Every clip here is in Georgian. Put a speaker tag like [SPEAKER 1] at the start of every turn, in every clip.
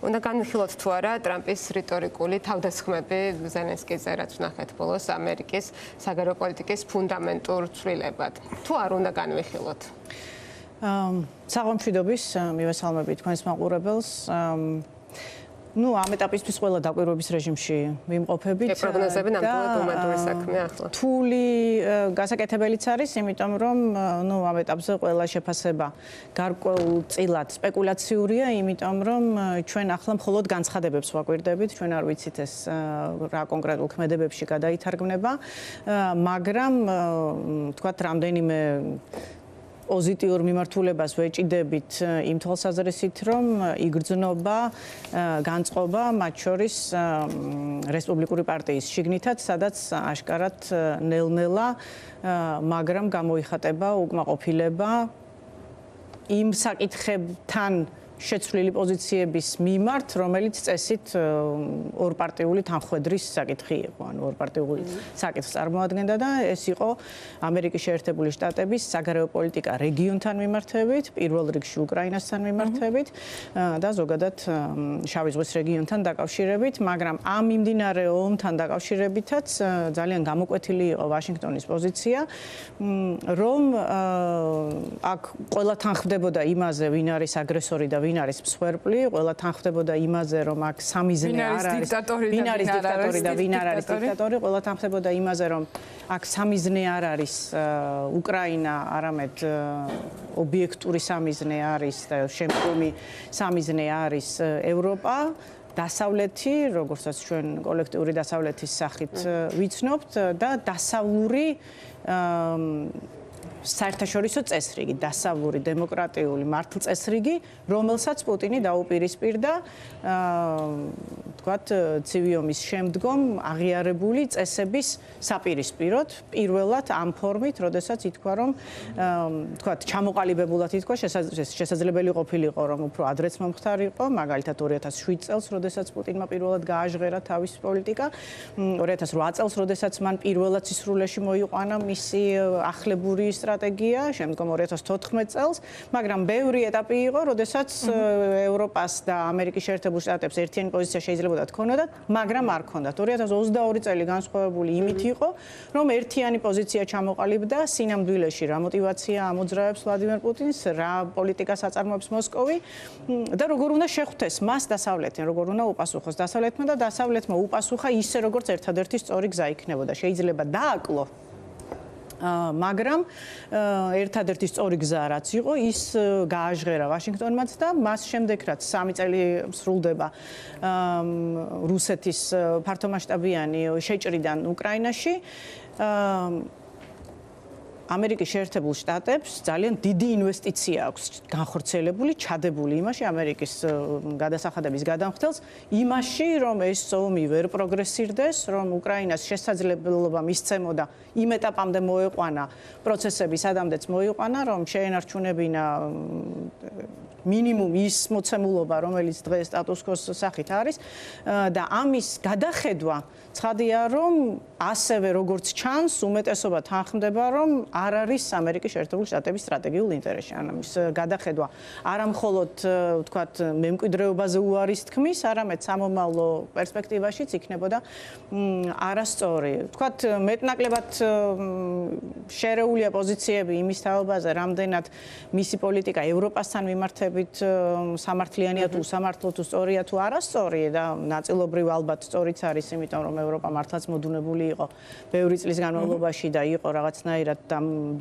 [SPEAKER 1] უნდა განვიხილოთ თუ არა ტრამპის რიტორიკული თავდასხმები ზელენსკიზე, რაც ვნახეთ ბოლოს ამერიკის საგარეო პოლიტიკის ფუნდამენტურ ცვლილებად. თუ არ უნდა განვიხილოთ?
[SPEAKER 2] საღამშვიდობის მივესალმებით თქვენს მაყურებელს. ამ ეტაპისთვის ყველა დაკვირვების რეჟიმში ვიმყოფებით.
[SPEAKER 1] პროგნოზები ნამდვილად მომენტური საქმეა ახლა.
[SPEAKER 2] რთული გასაკეთებელიც არის, იმიტომ რომ ამ ეტაპზე ყველა შეფასება გარკვეულწილად სპეკულაციურია, იმიტომ რომ ჩვენ ახლა მხოლოდ განცხადებებს ვაკვირდებით, ჩვენ არ ვიცით ეს რა კონკრეტულ ქმედებებში გადაითარგმნება, მაგრამ თქვათ რამდენიმე პოზიტიურ მიმართულებას ვეჭიდებით იმ თვალსაზრისით, რომ იგრძნობა განწყობა მათ შორის რესპუბლიკური პარტიის შიგნითაც, სადაც აშკარად ნელ-ნელა, მაგრამ გამოიხატება უკმაყოფილება იმ საკითხებთან შეცვლილი პოზიციების მიმართ, რომელიც წესით ორპარტიული თანხმედრის საკითხი იყო, ანუ ორპარტიული საკითხს წარმოადგენდა და ეს იყო ამერიკის შეერთებული შტატების საგარეო პოლიტიკა რეგიონთან მიმართებით, პირველ რიგში უკრაინასთან მიმართებით და ზოგადად შავი ზღვის რეგიონთან დაკავშირებით, მაგრამ ამ მიმდინარე ომთან დაკავშირებითაც ძალიან გამოკვეთილი იყო ვაშინგტონის პოზიცია, რომ აქ ყველა თანხმდებოდა იმაზე, ვინ არის აგრესორი და ვინ არის მსხვერპლი, ყველა თანხმდებოდა იმაზე, რომ აქ სამიზნე არ არის, ვინ არის დიქტატორი და ვინ არ არის დიქტატორი, ყველა თანხმდებოდა იმაზე, რომ აქ სამიზნე არ არის უკრაინა, არამედ ობიექტური სამიზნე არის და შემდგომი სამიზნე არის ევროპა. დასავლეთი, როგორცაც ჩვენ კოლექტიური დასავლეთის სახით ვიცნობთ და დასავლური საერთაშორისო წესრიგი, დასავლური დემოკრატიული მართლწესრიგი, რომელსაც პუტინი დაუპირისპირდა, თქვათ, ცივი ომის შემდგომ აღიარებული წესების საპირისპიროდ, პირველად ამ ფორმით, როდესაც ითქვა, რომ თქვათ, ჩამოყალიბებულად ითქვა, შესაძლებელი ყოფილიყო, რომ უფრო ადრეც მომხდარიყო, მაგალითად 2007 წელს, როდესაც პუტინმა პირველად გააჟღერა თავის პოლიტიკა, 2008 წელს, როდესაც მან პირველად სისრულეში მოიყვანა მისი ახლებური სტრატეგია, შემდგომ 2014 წელს, მაგრამ ბევრი ეტაპი იყო, როდესაც ევროპას და ამერიკის შეერთებულ შტატებს ერთიანი პოზიცია შეიძლება თქონოდათ, მაგრამ არ ჰქონდათ. 2022 წელი განსხვავებული იმით იყო, რომ ერთიანი პოზიცია ჩამოყალიბდა სინამდვილეში, რა მოტივაცია ამოძრავებს ვლადიმერ პუტინს, რა პოლიტიკას აწარმოებს მოსკოვი და როგორ უნდა შეხვდეს მას დასავლეთთან, როგორ უნდა უპასუხოს დასავლეთმა და დასავლეთმა უპასუხა ისე, როგორც ერთადერთი სწორი გზა იქნებოდა. შეიძლება დააკლო მაგრამ ერთადერთი სწორი გზა რაც იყო, ის გააჟღერა ვაშინგტონმაც და მას შემდეგ რაც 3 წელი სრულდება რუსეთის ფართომასშტაბიანი შეჭრიდან უკრაინაში, ამერიკის შეერთებულ შტატებს ძალიან დიდი ინვესტიცია აქვს განხორციელებული, ჩადებული იმაში, ამერიკის გადასახადების გადამხდელს, იმაში, რომ ეს ომი ვერ პროგრესირდეს, რომ უკრაინას შესაძლებლობა მისცემოდა იმ ეტაპამდე მოეყვანა პროცესები, სადამდეც მოიყვანა, რომ შეენარჩუნებინა მინიმუმ ის მოცემულობა, რომელიც დღეს სტატუს-კვოს სახით არის და ამის გადახედვა ცხადია, რომ ასევე როგორც ჩანს, უმეტესობა თანხმდება, რომ არ არის ამერიკის შეერთებული შტატების სტრატეგიულ ინტერესში. ამის გადახედვა არა მხოლოდ, ვთქვათ, მემკვიდრეობაზე უარის თქმის, არამედ სამომავლო პერსპექტივაშიც იქნებოდა არასწორი. ვთქვათ, მეტნაკლებად შერეულია პოზიციები იმის თაობაზე, რამდენად მისი პოლიტიკა ევროპასთან მიმართებით სამართლიანია თუ სამართლო თუ სწორია თუ არასწორი და ნაწილობრივ ალბათ სწორიც არის, იმიტომ რომ ევროპა მართლაც მოდუნებული იყო ბევრი წლის განმავლობაში და იყო რაღაცნაირად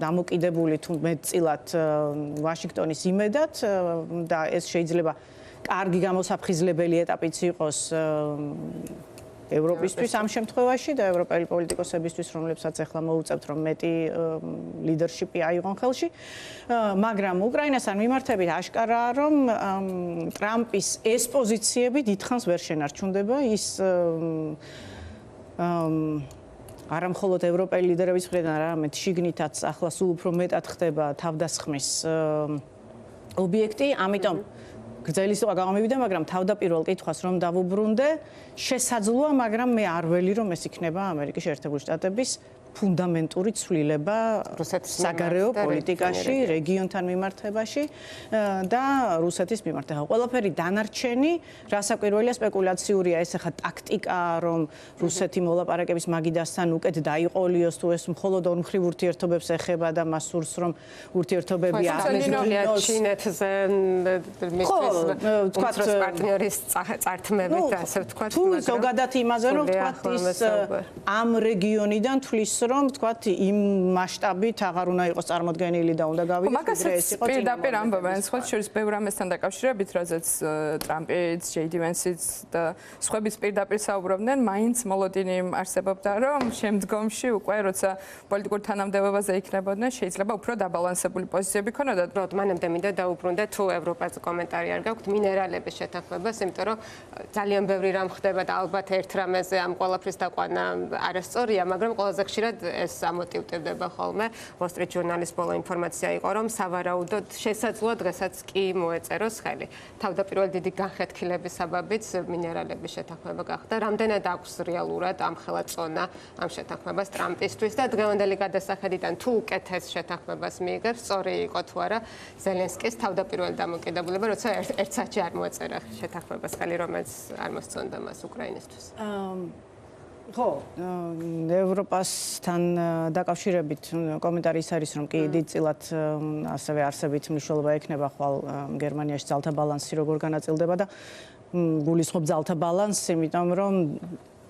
[SPEAKER 2] დამოკიდებული თუ მეტწილად ვაშინგტონის იმედად და ეს შეიძლება კარგი გამოსაფხიზლებელი ეტაპიც იყოს ევროპისთვის ამ შემთხვევაში და ევროპელი პოლიტიკოსებისთვის, რომლებსაც ახლა მოუწევთ, რომ მეტი ლიდერშიპი აიღონ ხელში, მაგრამ უკრაინასთან მიმართებით აშკარაა, რომ ტრამპის ეს პოზიციები დიდხანს ვერ შენარჩუნდება, ის არა მხოლოდ ევროპელი ლიდერების მხრიდან, არამედ შიგნითაც ახლა სულ უფრო მეტად ხდება თავდასხმის ობიექტი, ამიტომ გრძელი სიტყვა გამომივიდა, მაგრამ თავდაპირველ კითხვას რომ დავუბრუნდე, შესაძლოა, მაგრამ მე არ ველი რომ ეს იქნება ამერიკის შეერთებული შტატების ფუნდამენტური ცვლილება საგარეო პოლიტიკაში, რეგიონთან მიმართებაში და რუსეთის მიმართება. ყველაფერი დანარჩენი, რასაკვირველია, სპეკულაციურია ეს ახლა ტაქტიკა, რომ რუსეთი მოლაპარაკების მაგიდასთან უკეთ დაიყოლიოს თუ ეს მხოლოდ ორმხრივ ურთიერთობებს ეხება და მას სურს რომ ურთიერთობები
[SPEAKER 1] აღდგინოს ჩინეთზე მისთვის თქვათ პარტნიორის წართმებით ასე ვთქვათ,
[SPEAKER 2] თუ ზოგადად იმაზე რომ თქვათ ის ამ რეგიონიდან თვლის რომ თქვათ იმ მასშტაბით აღარ უნდა იყოს წარმოდგენილი და უნდა გავიგოს ეს იყო
[SPEAKER 3] პირდაპირ ამბობენ სხვა შორის ბევრ ამასთან დაკავშირებით, რაზეც ტრამპიც, ჯეიდი ვენსიც და სხვაებიც პირდაპირ საუბრობდნენ, მაინც მოლოდინი არსებობდა, რომ შემდგომში უკვე როცა პოლიტიკურ თანამდებობაზე იქნებოდნენ, შეიძლება უფრო დაბალანსებული პოზიციები ქონოდათ.
[SPEAKER 1] მანამდე მინდა დაუბრუნდეთ, თუ ევროპაზე კომენტარი არ გაქვთ მინერალების შეთანხმებას, იმიტომ რომ ძალიან ბევრი რამ ხდება და ალბათ ერთ რამეზე ამ ყველაფრის დაყვანა არასწორია, მაგრამ ყველაზე ხშირად ეს ამოტივტივდება ხოლმე. Wall Street Journal-ის ბოლო ინფორმაცია იყო, რომ სავარაუდოდ შესაძლოა დღესაც კი მოეწეროს ხელი. თავდაპირველ დიდი განხეთქილების საბაბიც მინერალების შეთანხმება გახდა. რამდენად აქვს რეალურად ამხელა წონა ამ შეთანხმებას ტრამპისთვის და დღევანდელი გადასახედიდან თუ უკეთეს შეთანხმებას მიიღებს, სწორი იყო თუ არა ზელენსკის თავდაპირველი დამოკიდებულება, როცა ერთ საათში არ მოეწერა შეთანხმებას ხელი, რომელიც არ მოსწონდა მას უკრაინისთვის.
[SPEAKER 2] ხო, ევროპასთან დაკავშირებით კომენტარი ის არის, რომ კი დიდწილად ასევე არსებით მნიშვნელობა ექნება ხვალ გერმანიაში ძალთა ბალანსი როგორ განაწილდება და გულისხმობ ძალთა ბალანსს, იმიტომ რომ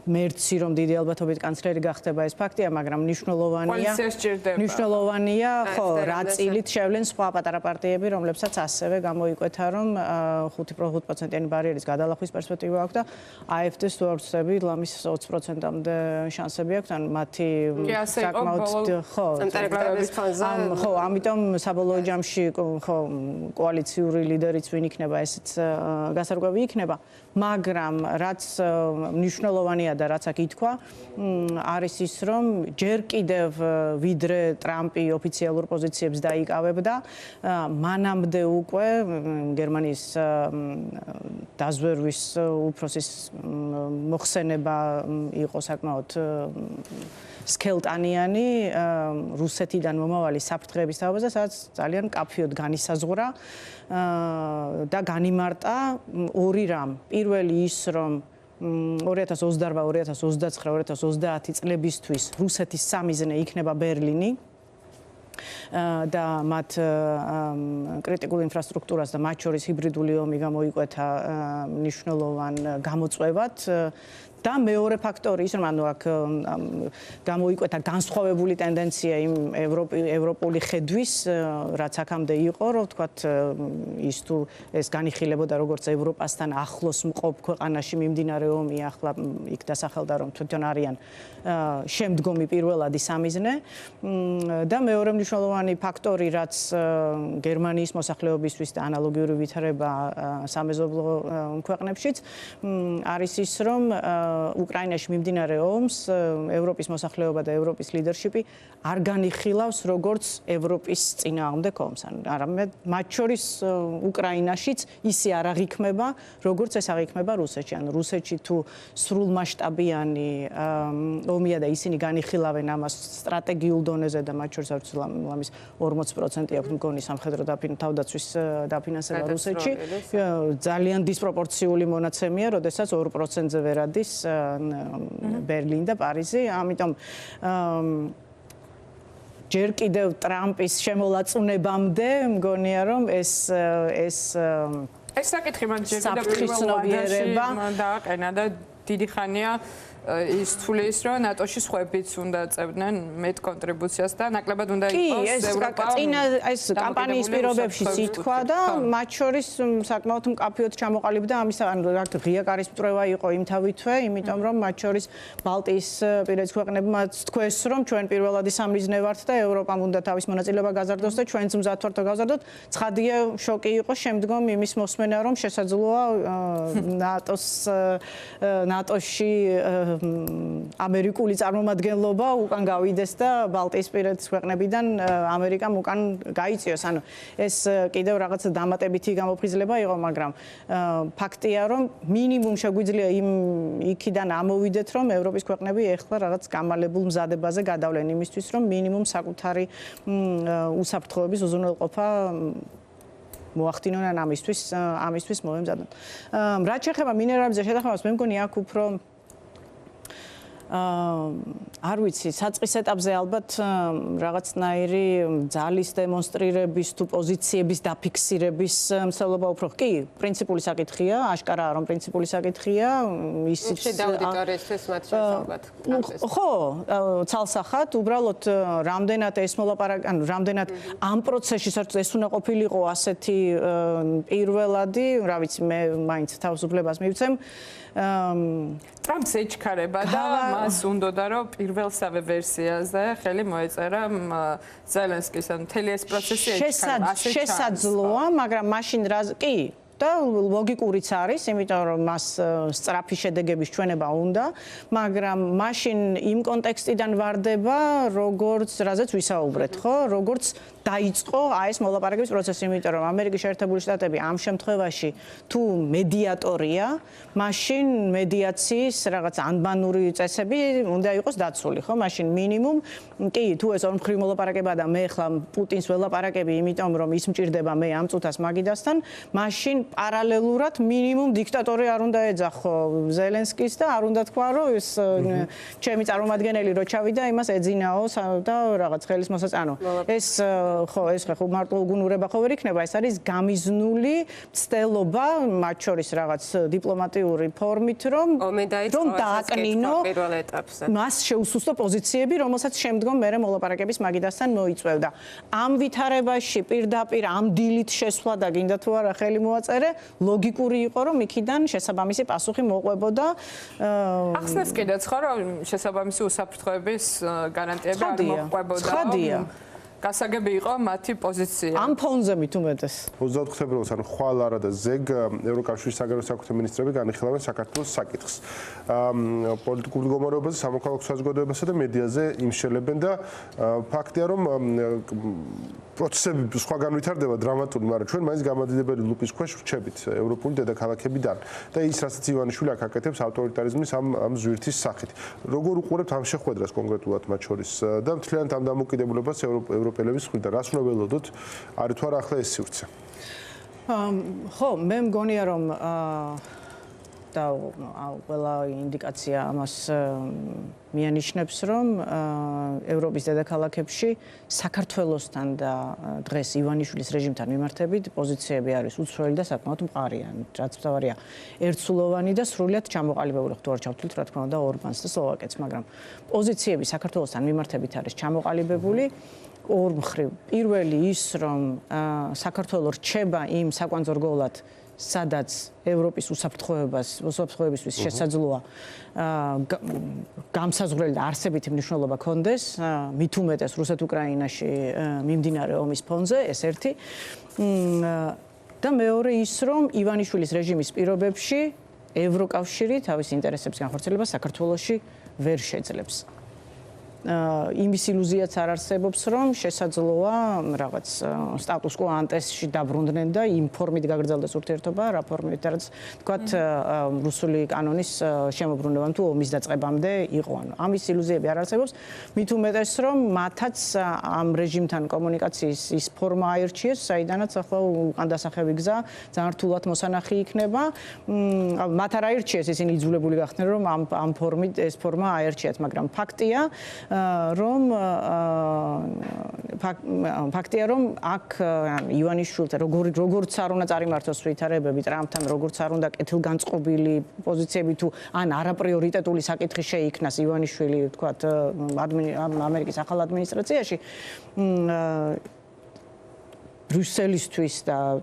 [SPEAKER 2] მერცი რომ დიდი ალბათობით კანცლერი გახდება ეს ფაქტია, მაგრამ მნიშვნელოვანია, ხო, რა წილით შევლენ სხვა პატარა პარტიები, რომლებსაც ასევე გამოიკვეთა, რომ 5%-იანი ბარიერის გადალახვის პერსპექტივა აქვს და AfD-ს თუ არ ვცდები, ლამის 20%-მდე შანსები აქვს, ან მათი საკმაოდ ხო, ხო, ამიტომ საბოლოო ჯამში ხო, კოალიციური ლიდერიც ვინ იქნება, ესეც გასარკვევი იქნება, მაგრამ რაც მნიშვნელოვანია და რაც აქ ითქვა, არის ის, რომ ჯერ კიდევ ვიდრე ტრამპი ოფიციალურ პოზიციებს დაიკავებდა, მანამდე უკვე გერმანიის დაზვერვის უფროსის მოხსენება იყო საკმაოდ სქელტანიანი რუსეთიდან მომავალი საფრთხეების თაობაზე, სადაც ძალიან კაფიოდ განისაზღვრა და განიმარტა ორი რამ. პირველი ის, რომ 2028, 2029, 2030 წლებისთვის რუსეთის სამიზნე იქნება ბერლინი და მათ კრიტიკულ ინფრასტრუქტურას და მათ შორის ჰიბრიდული ომი გამოიკვეთა მნიშვნელოვან გამოწვევად და მეორე ფაქტორი ის, რომ ანუ აქ გამოიკვეთა განსხვავებული ტენდენცია იმ ევროპული ხედვის, რაც აქამდე იყო, რომ ვთქვათ, ის თუ ეს განიხილებოდა როგორც ევროპასთან ახლოს მყოფ ქვეყანაში მიმდინარე ომი, ახლა იქ დასახელდა, რომ თვითონ არიან შემდგომი პირველადი სამიზნე და მეორე მნიშვნელოვანი ფაქტორი, რაც გერმანიის მოსახლეობისთვის და ანალოგიური ვითარება სამეზობლო ქვეყნებშიც არის ის, რომ უკრაინაში მიმდინარე ომს ევროპის მოსახლეობა და ევროპის ლიდერშიპი არ განიხილავს როგორც ევროპის წინააღმდეგ ომს. არამედ მათ შორის უკრაინაშიც ისე არ აღიქმება, როგორც ეს აღიქმება რუსეთში. ანუ რუსეთში თუ სრულმასშტაბიანი ომია და ისინი განიხილავენ ამას სტრატეგიულ დონეზე და მათ შორის არც ლამის 40% აქვს მგონი სამხედრო თავდაცვის დაფინანსება რუსეთში. ძალიან დისპროპორციული მონაცემია, როდესაც 2%-ზე ვერ ადის ბერლინი და პარიზი. ამიტომ ჯერ კიდევ ტრამპის შემოლაწუნებამდე მგონია, რომ ეს
[SPEAKER 3] საკითხი მან ჯერ კიდევ პირველ დააყენა და დიდი ხანია ის თulis რომ ნატოში სხვაებიც უნდა წევდნენ მეტ კონტრიბუციას და ნაკლებად უნდა იყოს ევროპა.
[SPEAKER 2] ეს კამპანიის პირობებში ითქვა და მათ შორის საკმაოდ მკაფიოდ ჩამოყალიბდა ამის ანუ ღია კარისმწვრევა იყო იმთავითვე, იმიტომ რომ მათ შორის ბალტიის პირის ქვეყნებმა თქვეს რომ ჩვენ პირველადი სამიზნე ვართ და ევროპამ უნდა თავის მონაწილეობა გაზარდოს და ჩვენც მზად ვართ და გავზარდოთ. ცხადია შოკი იყო შემდგომ იმის მოსმენა რომ შესაძლოა ნატოში ამერიკული წარმომადგენლობა უკან გავიდეს და ბალტიისპირეთის ქვეყნებიდან ამერიკამ უკან გაიწიოს. ანუ ეს კიდევ რაღაც დამატებითი გამოფხიზლება იყო, მაგრამ ფაქტია, რომ მინიმუმ შეგვიძლია იქიდან ამოვიდეთ, რომ ევროპის ქვეყნები ეხლა რაღაც გამალებულ მზადებაზე გადავლენ იმისთვის, რომ მინიმუმ საკუთარი უსაფრთხოების უზრუნველყოფა მოახდინონ ან ამისთვის მოემზადონ. რაც შეეხება მინერალებზე შეთანხმებას, მე მგონი აქ უფრო არ ვიცი, საწყის ეტაპზე ალბათ რაღაცნაირი ძალის დემონსტრირების თუ პოზიციების დაფიქსირების მსვლელობა უფრო კი, პრინციპული საკითხია, აშკარაა რომ პრინციპული საკითხია, ისიც
[SPEAKER 1] აუდიტორიისთვის მათ შორის ალბათ.
[SPEAKER 2] ხო, ცალსახად, უბრალოდ რამდენად ეს მოლაპარაკება, ანუ რამდენად ამ პროცესში საერთოდ ეს უნდა ყოფილიყო ასეთი პირველადი, რა ვიცი, მე მაინც თავისუფლებას მივცემ.
[SPEAKER 3] ტრამპს ეჩქარება და მას უნდოდა რომ პირველსავე ვერსიაზე ხელი მოეწერა ზელენსკის, ანუ მთელი ეს პროცესი ეჩქარება.
[SPEAKER 2] შესაძლოა, მაგრამ მაშინ კი და ლოგიკურიც არის, იმიტომ რომ მას სწრაფი შედეგების ჩვენება უნდა, მაგრამ მაშინ იმ კონტექსტიდან ვარდება, როგორც რაზეც ვისაუბრეთ, ხო? როგორც დაიწყო ეს მოლაპარაკების პროცესი, იმიტომ რომ ამერიკის შეერთებული შტატები ამ შემთხვევაში თუ მედიატორია, მაშინ მედიაციის რაღაც ანბანური წესები უნდა იყოს დაცული, ხო? მაშინ მინიმუმ კი, თუ ეს ორმხრივი მოლაპარაკება და მე ხლა პუტინს ველაპარაკები, იმიტომ რომ ის მჭირდება მე ამ წუთას მაგიდასთან, მაშინ პარალელურად მინიმუმ დიქტატორი არ უნდა ეძახო ზელენსკის და არ უნდა თქვა, რომ ეს ჩემი წარმომადგენელი რო ჩავიდა, იმას ეძინაო და რაღაც ხელის მოსაწანო. ეს ხო, ეს ხო მარტო უგუნურება ხო ვერ იქნება, ეს არის გამიზნული ცდელობა, მათ შორის რაღაც დიპლომატიური ფორმით, რომ დააკნინო
[SPEAKER 1] პირველ ეტაპზე.
[SPEAKER 2] მას შეუსუსტო პოზიციები, რომელსაც შემდგომ მერე მოლაპარაკების მაგიდასთან მოიწვევდა. ამ ვითარებაში პირდაპირ ამ დილით შესვლა და გინდა თუ არა ხელი მოაწერე, ლოგიკური იყო, რომ იქიდან შესაბამისი პასუხი მოყვებოდა.
[SPEAKER 3] ახსნას კიდეც ხო, რომ შესაბამისი უსაფრთხოების გარანტიები არ მოყვებოდა.
[SPEAKER 2] ცხადია.
[SPEAKER 3] გასაგები იყო მათი პოზიცია.
[SPEAKER 2] ამ ფონზე მით უმეტეს.
[SPEAKER 4] 24 თებერვალს ანუ ხვალ არა და ზეგ ევროკავშირის საგარეო საქმეთა მინისტრები განიხილავენ საქართველოს საკითხს. პოლიტიკურ მდგომარეობაზე, სამოქალაქო საზოგადოებასა და მედიაზე იმშელებენ და ფაქტია რომ პროცესები სხვაგან ვითარდება დრამატული, მაგრამ ჩვენ მაინც გამადიდებელი ლუპის ქვეშ ვრჩებით ევროპული დედაქალაქებიდან და ის რასაც ივანიშვილი აქ აკეთებს ავტორიტარიზმის ამ ზვირთის სახით. როგორ უყურებთ ამ შეხვედრას კონკრეტულად მათ შორის და მთლიანად ამ დამოკიდებულებას ევროპელების მხრიდან რას უნდა ველოდოთ, არის თუ არა ახლა ეს სივრცე?
[SPEAKER 2] ხო, მე მგონია რომ და ყველა ინდიკაცია ამას მიანიშნებს, რომ ევროპის დედაქალაქებში საქართველოსთან და დღეს ივანიშვილის რეჟიმთან მიმართებით პოზიციები არის უცვლელი და საკმაოდ მყარია. რაც მთავარია, ერთსულოვანი და სრულიად ჩამოყალიბებული, თუ არ ჩავთვლით, რა თქმა უნდა, ორბანს და სლოვაკეთს, მაგრამ პოზიციები საქართველოსთან მიმართებით არის ჩამოყალიბებული. ორ მხრივ, პირველი ის, რომ საქართველოს რჩება იმ საკვანძორგოვლად, სადაც ევროპის უსაფრთხოებისთვის შესაძლოა გამსაზღვრელი და არსებითი მნიშვნელობა ჰქონდეს, მით უმეტეს რუსეთ-უკრაინაში მიმდინარე ომის ფონზე, ეს ერთი. და მეორე ის, რომ ივანიშვილის რეჟიმის პირობებში ევროკავშირი თავის ინტერესებს განხორციელებას საქართველოში ვერ შეძლებს. იმის ილუზიაც არ არსებობს, რომ შესაძლოა რაღაც სტატუს კო ანტეში დაბრუნდნენ და იმ ფორმით გაგრძელდეს ურთიერთობა, რა ფორმით რაც თქვათ რუსული კანონის შემოbrunება თუ ომის დაწყებამდე იყო. ანუ ამის ილუზიები არ არსებობს, მით უმეტეს რომ მათაც ამ რეჟიმთან კომუნიკაციის ის ფორმა აირჩიეს, საიდანაც ახლა უკან დასახევი გზა ძალიან რთულად მოსანახი იქნება. მათ არ აირჩიეს, ისინი იძულებული გახდნენ, რომ ამ ფორმით ეს ფორმა აირჩიათ, მაგრამ ფაქტია რომ აქ ივანიშვილთან როგორც არ უნდა წარიმართოს ვითარებები ტრამპთან, როგორც არ უნდა კეთილგანწყობილი პოზიციები თუ ან არაპრიორიტეტული საკითხი შეიქმნას ივანიშვილი, თქვათ, ამერიკის ახალ ადმინისტრაციაში, ბრიუსელისთვის და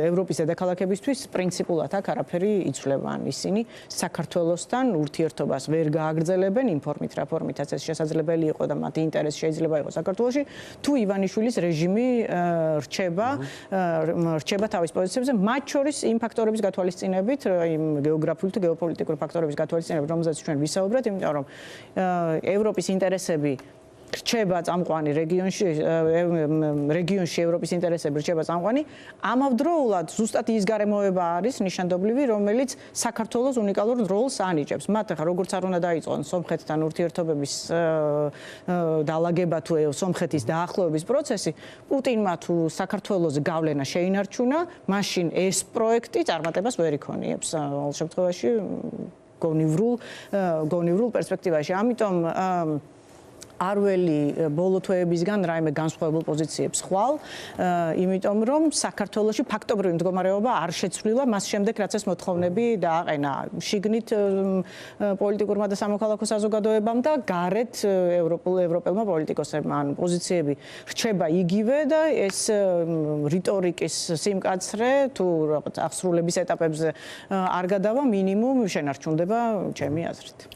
[SPEAKER 2] ევროპის დედაქალაქებისთვის პრინციპულად აქ არაფერი იცვლება. ან ისინი საქართველოსთან ურთიერთობას ვერ გააგრძელებენ იმ ფორმით, რა ფორმითაც ეს შესაძლებელი იყო და მათი ინტერესი შეიძლება იყოს საქართველოში, თუ ივანიშვილის რეჟიმი რჩება თავის პოზიციებზე, მათ შორის იმ ფაქტორების გათვალისწინებით, იმ გეოგრაფიული თუ გეოპოლიტიკური ფაქტორების გათვალისწინებით, რომელზეც ჩვენ ვისაუბრეთ, იმიტომ რომ ევროპის ინტერესები რჩება წამყვანი რეგიონში ევროპის ინტერესები რჩება წამყვანი, ამავდროულად ზუსტად ის გარემოება არის ნიშანდობლივი, რომელიც საქართველოს უნიკალურ როლს ანიჭებს. მათ ახლა როგორც არ უნდა დაიწყონ სომხეთთან ურთიერთობების დალაგება თუ სომხეთის დაახლოების პროცესი, პუტინმა თუ საქართველოს გავლენა შეინარჩუნა, მაშინ ეს პროექტი წარმატებას ვერ იქონიებს ყოველ შემთხვევაში გონივრულ პერსპექტივაში. ამიტომ არველი ბოლო თვეებისგან რაიმე განსხვავებულ პოზიციებს ხვალ, იმიტომ რომ საქართველოში ფაქტობრივი მდგომარეობა არ შეცვლილა მას შემდეგ, რაც ეს მოთხოვნები დააყენა შიგნით პოლიტიკურმა და სამოქალაქო საზოგადოებამ და გარეთ ევროპელმა პოლიტიკოსებმა. ანუ პოზიციები რჩება იგივე და ეს რიტორიკის სიმკაცრე თუ რაღაც აღსრულების ეტაპებზე არ გადავა, მინიმუმ შენარჩუნდება ჩემი აზრით.